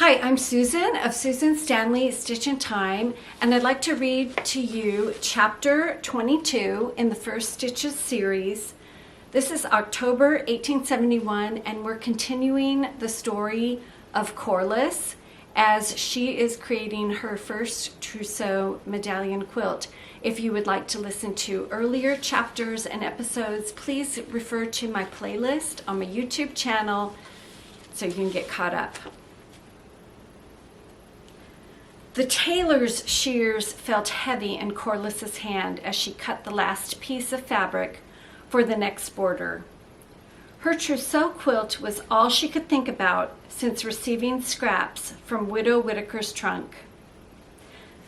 Hi, I'm Susan of Susan Stanley Stitch in Time, and I'd like to read to you chapter 22 in the First Stitches series. This is October 1871, and we're continuing the story of Corliss as she is creating her first trousseau medallion quilt. If you would like to listen to earlier chapters and episodes, please refer to my playlist on my YouTube channel so you can get caught up. The tailor's shears felt heavy in Corliss's hand as she cut the last piece of fabric for the next border. Her trousseau quilt was all she could think about since receiving scraps from Widow Whitaker's trunk.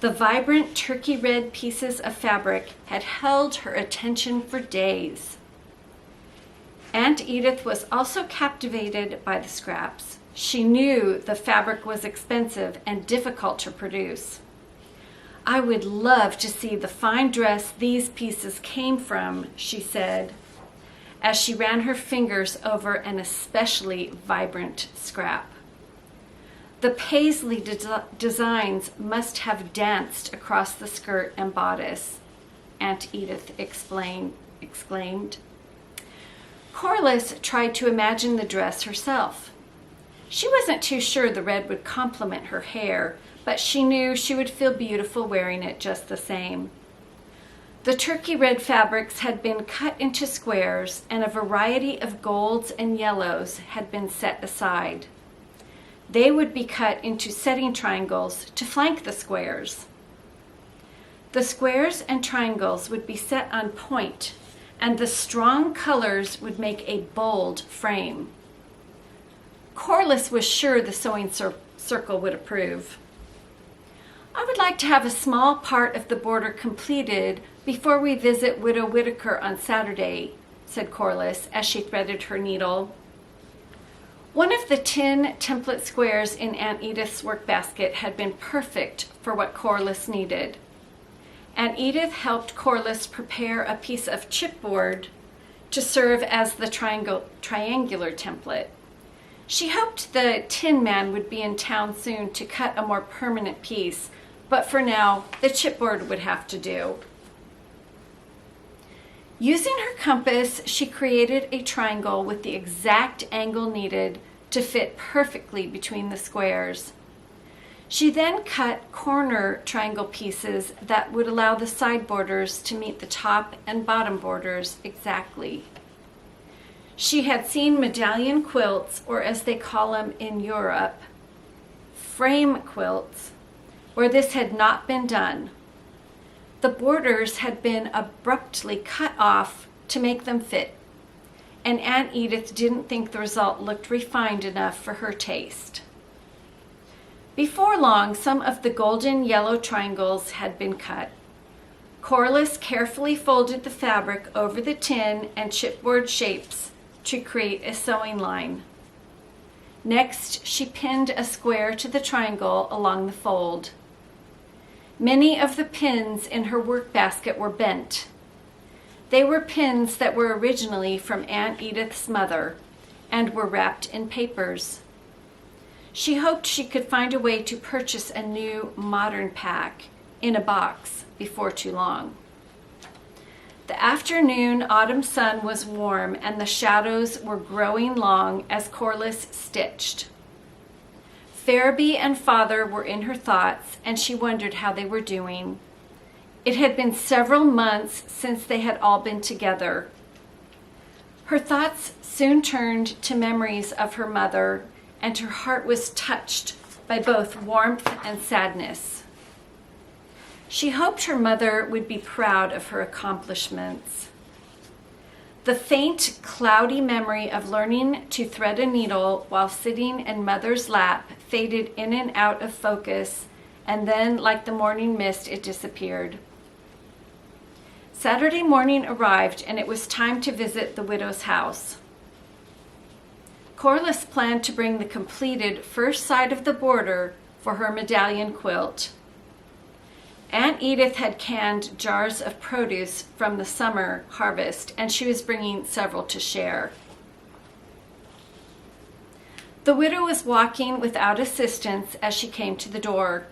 The vibrant turkey red pieces of fabric had held her attention for days. Aunt Edith was also captivated by the scraps. She knew the fabric was expensive and difficult to produce. "I would love to see the fine dress these pieces came from," she said, as she ran her fingers over an especially vibrant scrap. "The paisley designs must have danced across the skirt and bodice," Aunt Edith exclaimed. Corliss tried to imagine the dress herself. She wasn't too sure the red would complement her hair, but she knew she would feel beautiful wearing it just the same. The turkey red fabrics had been cut into squares, and a variety of golds and yellows had been set aside. They would be cut into setting triangles to flank the squares. The squares and triangles would be set on point, and the strong colors would make a bold frame. Corliss was sure the sewing circle would approve. "I would like to have a small part of the border completed before we visit Widow Whitaker on Saturday," said Corliss as she threaded her needle. One of the tin template squares in Aunt Edith's workbasket had been perfect for what Corliss needed. Aunt Edith helped Corliss prepare a piece of chipboard to serve as the triangular template. She hoped the Tin Man would be in town soon to cut a more permanent piece, but for now, the chipboard would have to do. Using her compass, she created a triangle with the exact angle needed to fit perfectly between the squares. She then cut corner triangle pieces that would allow the side borders to meet the top and bottom borders exactly. She had seen medallion quilts, or as they call them in Europe, frame quilts, where this had not been done. The borders had been abruptly cut off to make them fit, and Aunt Edith didn't think the result looked refined enough for her taste. Before long, some of the golden yellow triangles had been cut. Corliss carefully folded the fabric over the tin and chipboard shapes to create a sewing line. Next, she pinned a square to the triangle along the fold. Many of the pins in her workbasket were bent. They were pins that were originally from Aunt Edith's mother and were wrapped in papers. She hoped she could find a way to purchase a new modern pack in a box before too long. The afternoon autumn sun was warm, and the shadows were growing long as Corliss stitched. Farabee and Father were in her thoughts, and she wondered how they were doing. It had been several months since they had all been together. Her thoughts soon turned to memories of her mother, and her heart was touched by both warmth and sadness. She hoped her mother would be proud of her accomplishments. The faint, cloudy memory of learning to thread a needle while sitting in Mother's lap faded in and out of focus, and then, like the morning mist, it disappeared. Saturday morning arrived, and it was time to visit the widow's house. Corliss planned to bring the completed first side of the border for her medallion quilt. Aunt Edith had canned jars of produce from the summer harvest, and she was bringing several to share. The widow was walking without assistance as she came to the door.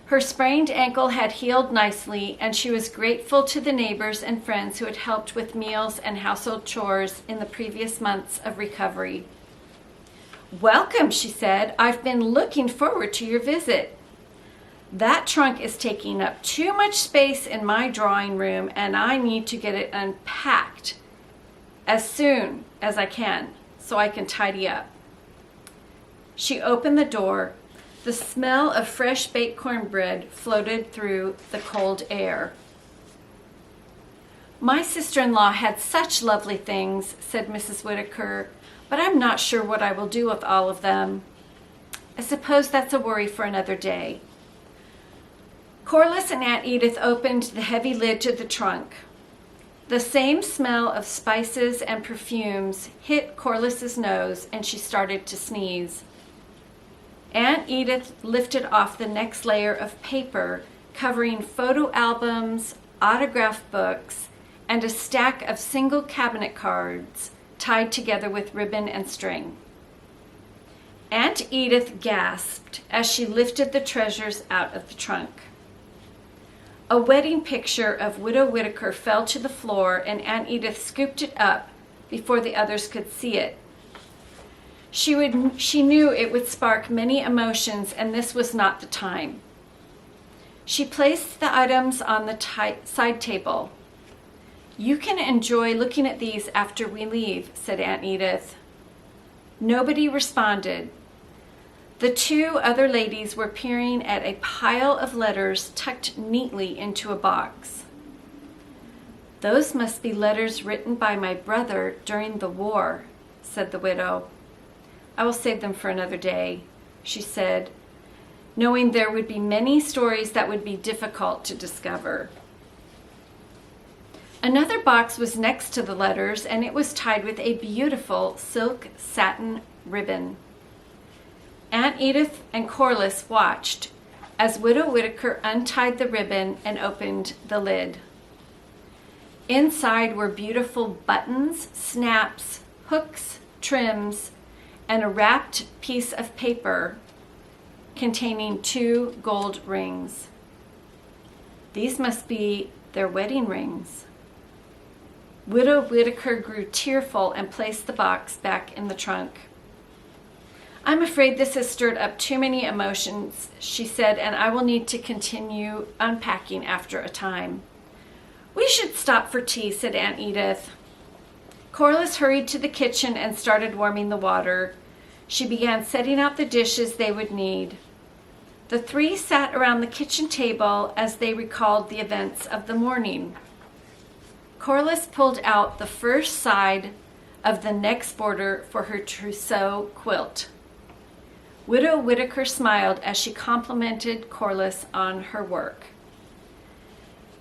Her sprained ankle had healed nicely, and she was grateful to the neighbors and friends who had helped with meals and household chores in the previous months of recovery. "Welcome," she said. "I've been looking forward to your visit. That trunk is taking up too much space in my drawing room, and I need to get it unpacked as soon as I can so I can tidy up." She opened the door. The smell of fresh baked cornbread floated through the cold air. "My sister-in-law had such lovely things," said Mrs. Whitaker, "but I'm not sure what I will do with all of them. I suppose that's a worry for another day." Corliss and Aunt Edith opened the heavy lid to the trunk. The same smell of spices and perfumes hit Corliss's nose, and she started to sneeze. Aunt Edith lifted off the next layer of paper covering photo albums, autograph books, and a stack of single cabinet cards tied together with ribbon and string. Aunt Edith gasped as she lifted the treasures out of the trunk. A wedding picture of Widow Whitaker fell to the floor, and Aunt Edith scooped it up before the others could see it. She knew it would spark many emotions, and this was not the time. She placed the items on the side table. "You can enjoy looking at these after we leave," said Aunt Edith. Nobody responded. The two other ladies were peering at a pile of letters tucked neatly into a box. "Those must be letters written by my brother during the war," said the widow. "I will save them for another day," she said, knowing there would be many stories that would be difficult to discover. Another box was next to the letters, and it was tied with a beautiful silk satin ribbon. Aunt Edith and Corliss watched as Widow Whitaker untied the ribbon and opened the lid. Inside were beautiful buttons, snaps, hooks, trims, and a wrapped piece of paper containing 2 gold rings. These must be their wedding rings. Widow Whitaker grew tearful and placed the box back in the trunk. "I'm afraid this has stirred up too many emotions," she said, "and I will need to continue unpacking after a time." "We should stop for tea," said Aunt Edith. Corliss hurried to the kitchen and started warming the water. She began setting out the dishes they would need. The 3 sat around the kitchen table as they recalled the events of the morning. Corliss pulled out the first side of the next border for her trousseau quilt. Widow Whitaker smiled as she complimented Corliss on her work.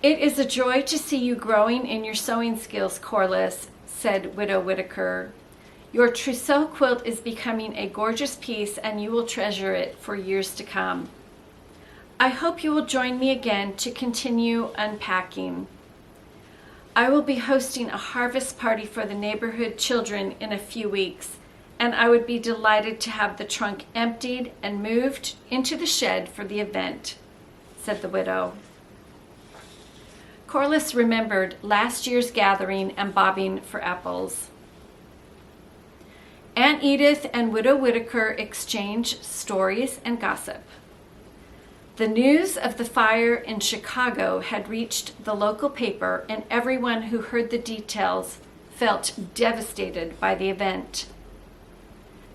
"It is a joy to see you growing in your sewing skills, Corliss," said Widow Whitaker. "Your trousseau quilt is becoming a gorgeous piece, and you will treasure it for years to come. I hope you will join me again to continue unpacking. I will be hosting a harvest party for the neighborhood children in a few weeks, and I would be delighted to have the trunk emptied and moved into the shed for the event," said the widow. Corliss remembered last year's gathering and bobbing for apples. Aunt Edith and Widow Whitaker exchanged stories and gossip. The news of the fire in Chicago had reached the local paper, and everyone who heard the details felt devastated by the event.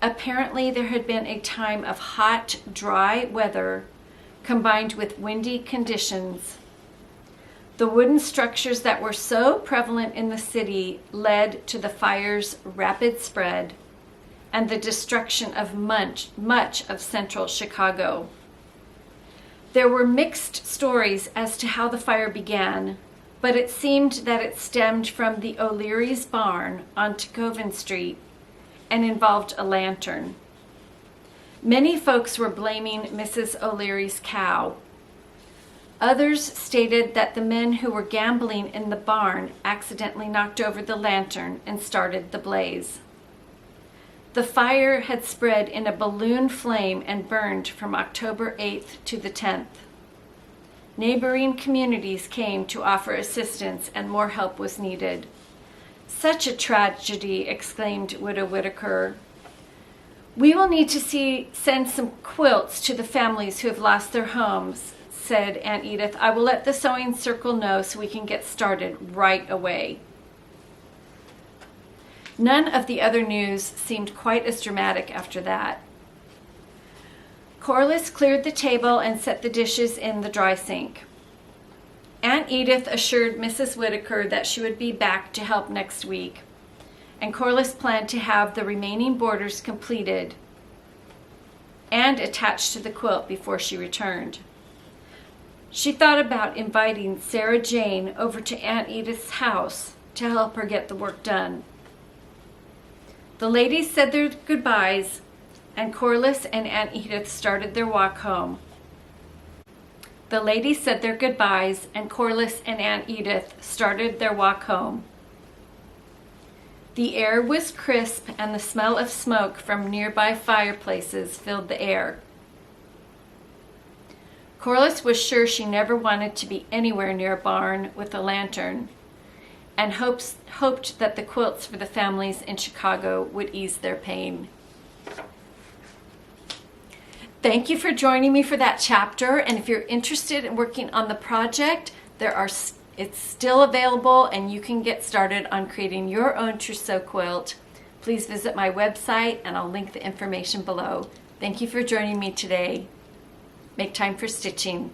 Apparently, there had been a time of hot, dry weather combined with windy conditions. The wooden structures that were so prevalent in the city led to the fire's rapid spread and the destruction of much of central Chicago. There were mixed stories as to how the fire began, but it seemed that it stemmed from the O'Leary's barn on Tacovin Street and involved a lantern. Many folks were blaming Mrs. O'Leary's cow. Others stated that the men who were gambling in the barn accidentally knocked over the lantern and started the blaze. The fire had spread in a balloon flame and burned from October 8th to the 10th. Neighboring communities came to offer assistance, and more help was needed. "Such a tragedy," exclaimed Widow Whitaker. "We will need to send some quilts to the families who have lost their homes," said Aunt Edith. "I will let the sewing circle know so we can get started right away." None of the other news seemed quite as dramatic after that. Corliss cleared the table and set the dishes in the dry sink. Aunt Edith assured Mrs. Whitaker that she would be back to help next week, and Corliss planned to have the remaining borders completed and attached to the quilt before she returned. She thought about inviting Sarah Jane over to Aunt Edith's house to help her get the work done. The ladies said their goodbyes, and Corliss and Aunt Edith started their walk home. The ladies said their goodbyes, and Corliss and Aunt Edith started their walk home. The air was crisp, and the smell of smoke from nearby fireplaces filled the air. Corliss was sure she never wanted to be anywhere near a barn with a lantern, and hoped that the quilts for the families in Chicago would ease their pain. Thank you for joining me for that chapter, and if you're interested in working on the project, it's still available and you can get started on creating your own trousseau quilt. Please visit my website and I'll link the information below. Thank you for joining me today. Make time for stitching.